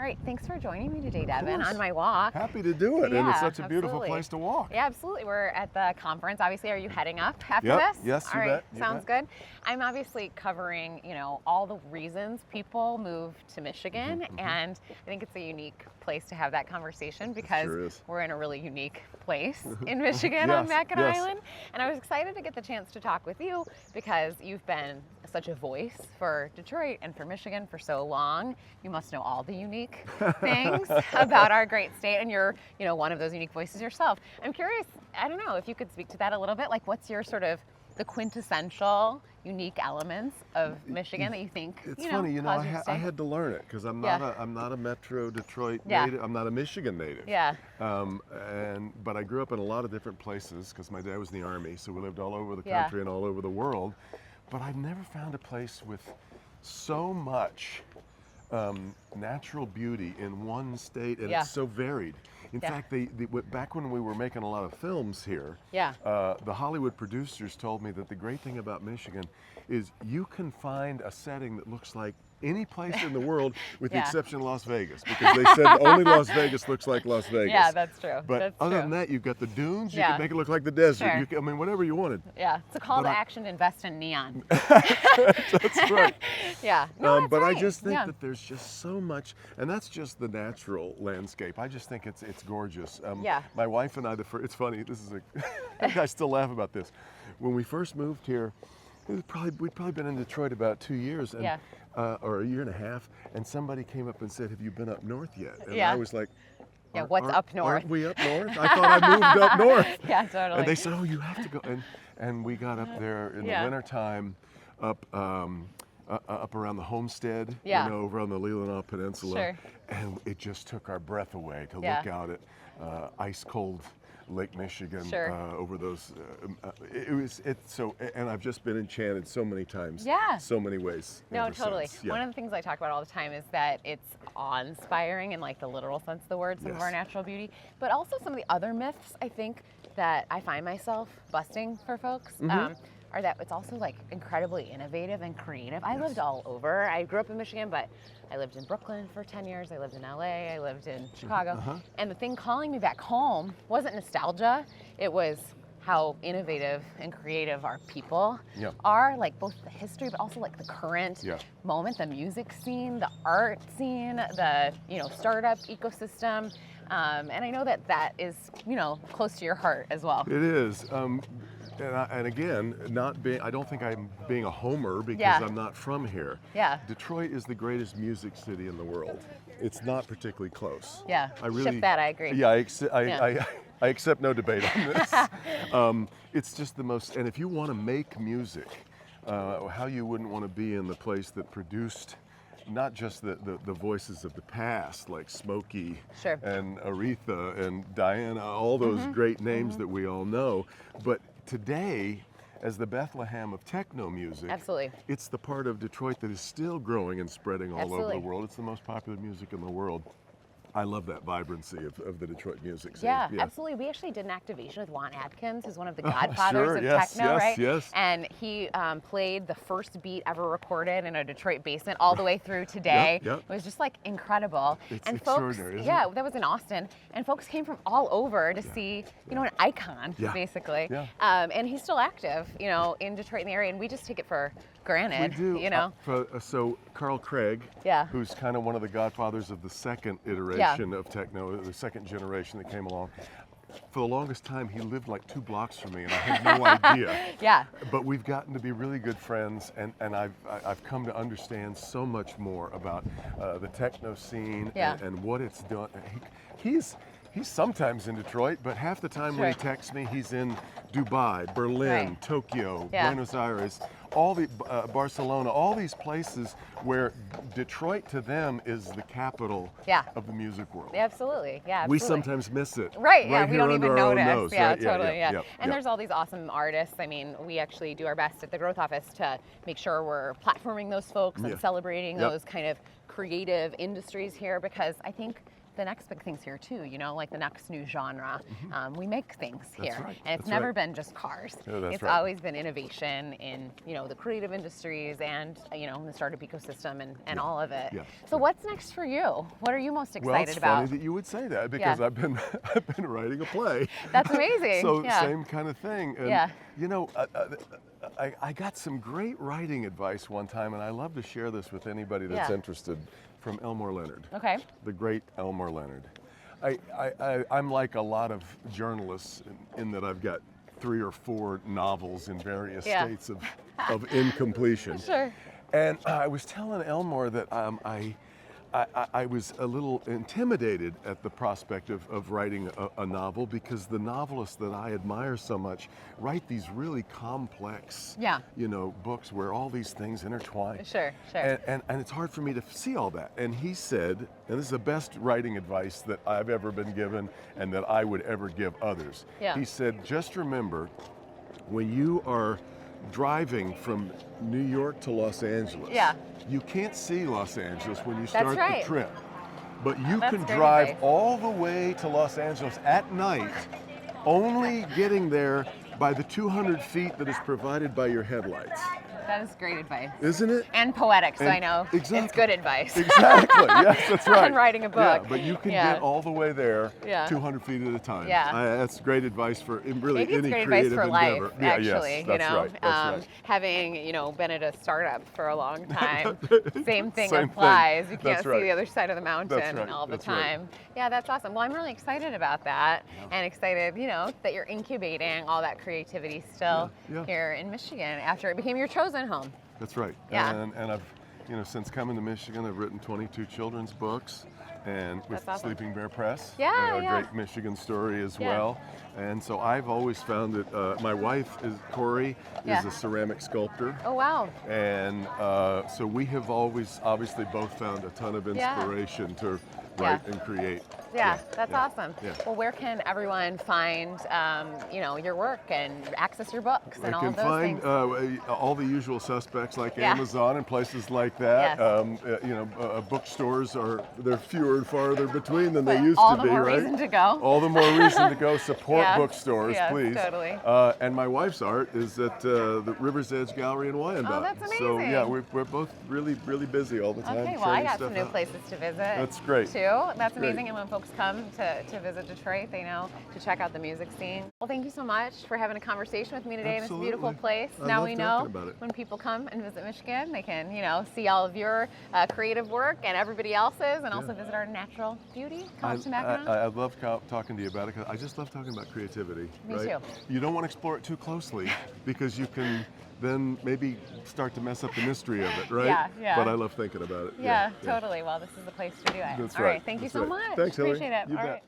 All right, thanks for joining me today, Devin, on my walk. Happy to do it, and Yeah, it's such a beautiful absolutely. place to walk. Yeah, absolutely. We're at the conference. Obviously, are you heading up after Yep. this? Yes, All you right, bet, you sounds bet. good. I'm obviously covering, all the reasons people move to Michigan, and I think it's a unique place to have that conversation because sure is. we're in a really unique place in Michigan on Yes, Mackinac yes. Island. And I was excited to get the chance to talk with you because you've been such a voice for Detroit and for Michigan for so long. You must know all the unique things about our great state, and you're, one of those unique voices yourself. I'm curious, I don't know if you could speak to that a little bit, like what's your sort of the quintessential unique elements of Michigan that you think, It's funny, cause you to I stay? had to learn it because I'm Yeah. not a Metro Detroit Yeah. native. I'm not a Michigan native. Yeah. But I grew up in a lot of different places because my dad was in the Army, so we lived all over the Yeah. country and all over the world. But I've never found a place with so much natural beauty in one state, and Yeah. it's so varied. In Yeah. fact, back when we were making a lot of films here, Yeah. the Hollywood producers told me that the great thing about Michigan is you can find a setting that looks like any place in the world with the Yeah. exception of Las Vegas, because they said only Las Vegas looks like Las Vegas. Yeah, that's true. But That's other true. than that, you've got the dunes, you Yeah. can make it look like the desert. Sure. You can, I mean, whatever you wanted. Yeah, it's a call But to I- action to invest in neon. That's right. Yeah. No, that's But right. I just think Yeah. that there's just so much, and that's just the natural landscape. I just think it's gorgeous. Yeah. My wife and I, it's funny. This is I still laugh about this. When we first moved here, we'd probably been in Detroit about 2 years, and, Yeah. or a year and a half, and somebody came up and said, "Have you been up north yet?" And Yeah. I was like, Yeah, "Aren't- what's aren't- up north?" Aren't we up north? I thought I moved up north." Yeah, totally. And they said, "Oh, you have to go." And we got up there in Yeah. the wintertime, up around the Homestead, Yeah. over on the Leelanau Peninsula, Sure. and it just took our breath away to Yeah. look out at ice cold Lake Michigan Sure. over those. And I've just been enchanted so many times. Yeah. So many ways. No, ever totally. since. Yeah. One of the things I talk about all the time is that it's awe-inspiring in like the literal sense of the word, some of Yes. our natural beauty, but also some of the other myths I think that I find myself busting for folks. Mm-hmm. Are that it's also like incredibly innovative and creative. I lived all over. I grew up in Michigan, but I lived in Brooklyn for 10 years. I lived in LA. I lived in Chicago. Uh-huh. And the thing calling me back home wasn't nostalgia. It was how innovative and creative our people Yeah. are, like both the history, but also like the current Yeah. moment, the music scene, the art scene, the startup ecosystem. And I know that is close to your heart as well. It is. And again, I don't think I'm being a homer because Yeah. I'm not from here. Yeah. Detroit is the greatest music city in the world. It's not particularly close. Yeah. I really, Ship that, I agree. Yeah, Yeah. I accept no debate on this. It's just the most, and if you want to make music, how you wouldn't want to be in the place that produced not just the voices of the past, like Smokey Sure. and Aretha and Diana, all those great names that we all know, but today, as the Bethlehem of techno music, Absolutely. it's the part of Detroit that is still growing and spreading all Absolutely. over the world. It's the most popular music in the world. I love that vibrancy of the Detroit music scene. Yeah, absolutely. We actually did an activation with Juan Atkins, who's one of the godfathers sure, of yes, techno, yes, right? yes. And he played the first beat ever recorded in a Detroit basement all the way through today. Yep. It was just like incredible. It's and folks, extraordinary, isn't yeah, it? that was in Austin, and folks came from all over to see, an icon, Yeah. basically. Yeah. And he's still active, in Detroit and the area, and we just take it for granted. We do. So Carl Craig, Yeah. who's kind of one of the godfathers of the second iteration of techno, the second generation that came along. For the longest time, he lived like 2 blocks from me, and I had no idea. Yeah. But we've gotten to be really good friends, and I've come to understand so much more about the techno scene Yeah. and what it's done. He's sometimes in Detroit, but half the time when he Sure. texts me, he's in Dubai, Berlin, Right. Tokyo, Yeah. Buenos Aires, all the Barcelona, all these places where Detroit to them is the capital Yeah. of the music world. Absolutely. Yeah. We Absolutely. sometimes miss it. Right, yeah, we here don't under even our own notice. nose, Yeah, right? totally, yeah. Yep, And yep. there's all these awesome artists. I mean, we actually do our best at the Growth Office to make sure we're platforming those folks Yeah. and celebrating Yep. those kind of creative industries here, because I think the next big things here too, you know, like the next new genre. We make things here, right. and it's That's never right. been just cars. Yeah, that's it's right. always been innovation in, you know, the creative industries and, you know, the startup ecosystem and all of it. Yeah. So what's next for you? What are you most Well, excited it's about? funny that you would say that because Yeah. I've been writing a play. That's amazing. So Yeah. same kind of thing. And, Yeah. you know, I got some great writing advice one time, and I love to share this with anybody that's Yeah. interested, from Elmore Leonard, Okay. the great Elmore Leonard. I'm like a lot of journalists in that I've got 3 or 4 novels in various Yeah. states of incompletion. Sure. And I was telling Elmore that I was a little intimidated at the prospect of writing a novel because the novelists that I admire so much write these really complex, Yeah. you know, books where all these things intertwine. Sure. Sure. And it's hard for me to see all that. And he said, and this is the best writing advice that I've ever been given and that I would ever give others. Yeah. He said, just remember, when you are driving from New York to Los Angeles, Yeah. you can't see Los Angeles when you start right. the trip. But you That's can great drive advice. all the way to Los Angeles at night, only getting there by the 200 feet that is provided by your headlights. That is great advice. Isn't it? And poetic, so And I know it's exactly. good advice. Exactly. Yes, that's right. On writing a book. Yeah, but you can Yeah. get all the way there Yeah. 200 feet at a time. Yeah. That's great advice for really Maybe it's any great advice creative for life, endeavor. Yeah, actually. yes, You that's know, right. That's right. having, you know, been at a startup for a long time, same thing Same applies. thing. You can't That's see right. the other side of the mountain That's right. all the That's right. time. Yeah, that's awesome. Well, I'm really excited about that, and excited, you know, that you're incubating all that creativity still Yeah, yeah. here in Michigan after it became your chosen home. That's right. Yeah. And I've, you know, since coming to Michigan, I've written 22 children's books, and with That's awesome. Sleeping Bear Press, Yeah, a yeah. great Michigan story as Yeah. well. And so I've always found that my wife is Corey, Yeah. is a ceramic sculptor. Oh, wow. And so we have always obviously both found a ton of Yeah. inspiration to Yeah. write and create. Yeah, that's awesome. Yeah. Well, where can everyone find, you know, your work and access your books and I all can of those find things? all the usual suspects like Yeah. Amazon and places like that. Yes. You know, bookstores they're fewer and farther between than But they used all to the be, more right? reason to go. All the more reason to go support Yeah. bookstores, Yes, please. totally. And my wife's art is at the River's Edge Gallery in Wyandotte. Oh, that's So yeah, amazing. we're both really busy all the time. Okay, well, I churning got stuff some new out. places to visit. That's great. Too. That's great. amazing. And when folks come to visit Detroit, they know to check out the music scene. Well, thank you so much for having a conversation with me today in this beautiful Absolutely. place. I Now love we talking know about it. when people come and visit Michigan, they can, you know, see all of your creative work and everybody else's, and also visit our natural beauty. Come up to Mackinac. I love talking to you about it because I just love talking about creativity. Me right? too. You don't want to explore it too closely because you can then maybe start to mess up the mystery of it, right? Yeah, yeah. But I love thinking about it. Yeah, totally. Well, this is the place to do it. That's All right. right. Thank you That's so right. much. Thanks, Hilary. Appreciate it. You All bet. right.